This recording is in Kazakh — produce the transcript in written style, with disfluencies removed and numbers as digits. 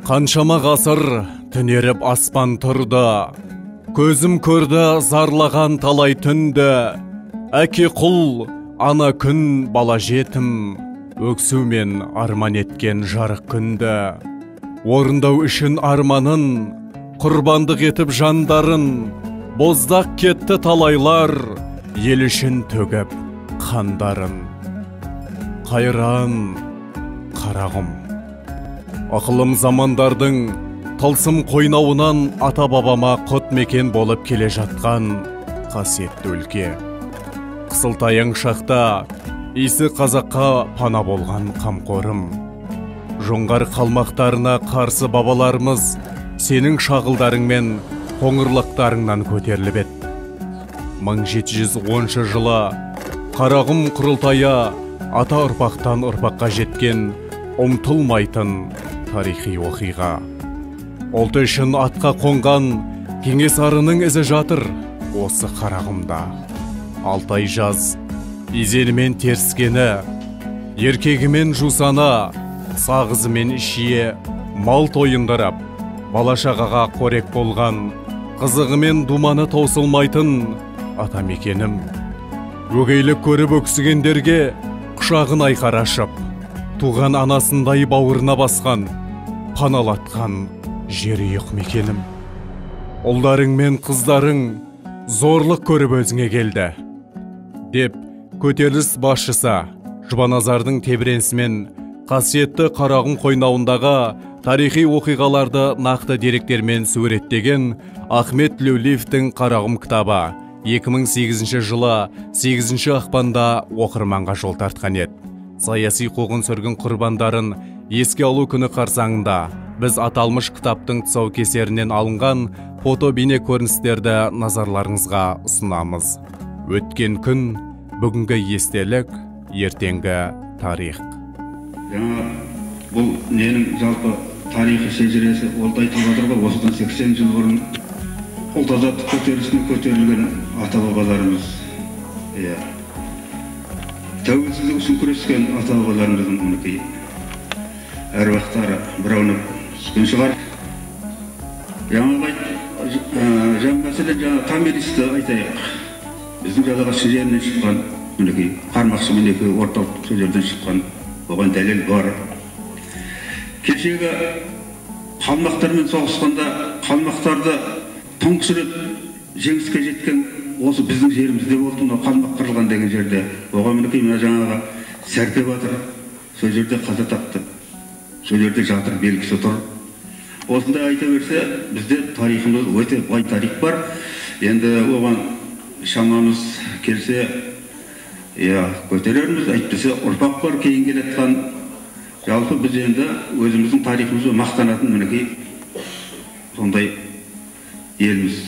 Қаншама ғасыр түнеріп аспан тұрды, көзім көрді зарлаған талай түнді. Әке құл, ана күн, бала жетім, өксумен арман еткен жарық күнді. Орындау үшін арманын, құрбандық етіп жандарын, боздақ кетті талайлар, ел үшін төгіп қандарын. Қайран, қарағым, ақылым замандардың тылсым қойнауынан ата-бабама құт мекен болып келе жатқан қасиетті өлке. Қысылтаяң шақта исі қазаққа пана болған қамқорым. Жоңғар қалмақтарына қарсы бабаларымыз сенің шағылдарың мен қоңырлықтарыңнан көтеріліп еді. 1710 жылы Қарағым құрылтайы ата ұрпақтан ұрпаққа жеткен ұмытылмайтын тарихи оқиға. Ұлт үшін атқа қонған Кенесарының ізі жатыр осы Қарағымда. Алтай жаз изенімен теріскені, еркегімен жусана, сағызымен шие мал тойындырып, бала-шағаға қорек болған, қызығымен думаны таусылмайтын атамекенім. Өгейлік көріп өксігендерге құшағын айқара ашып, туған анасындай бауырына басқан, паналатқан жерұйық мекенім. Ұлдарың мен қыздарың зорлық көріп өзіңе келді деп көтеріліс басшысы Жұбаназардың тебіренісімен қасиетті Қарағым қойнауындағы тарихи оқиғаларды нақты деректермен суреттеген Ахмет Тілеулиевтің Қарағым кітабы 2008 жылы 8 ақпанда оқырманға жол тартқан еді. Саяси қуғын-сүргін құрбандарын еске алу күні қарсаңында біз аталмыш кітаптың тұсаукесерінен алынған фото-бейне көріністерді назарларыңызға ұсынамыз. Өткен күн, бүгінгі естелік, ертеңгі тарих. Бұл ненің жалпы тарихи шежіресі олда айтылып отыр ғой, осыдан 80 жыл бұрын ұлт азаттық көтерілісіне көтерілген ата-бабаларымыз, тәуелсіздік үшін күрескен ата-бабаларымыздың мінекей әруақтары біреуіне түскен шығар. Мәселен томиристі айтайық. Біздің жағаға Шіреннен шыққан, мінекей Қармақшы мінекей орталық сөздерден шыққан, оған дәлел бар. Кешегі қалмақтармен соғысқанда қалмақтарды тұңғыш рет жеңіске жеткен осы біздің жерімізде болды, қалмақ қырылған деген жерде. Оған мінекей мына жаңағы Сәрке батыр сол жерде қаза тапты. Сол жерде жатыр белгісі тұр. Осындай айта берсе, бізде тарихымыз өте бай тарих бар. Енді оған шамамыз келсе, көтерерміз, әйтпесе ұрпақ бар кейін келетқан. Жалпы біз енді өзіміздің тарихымызды мақтанатын мінекей сондай елміз.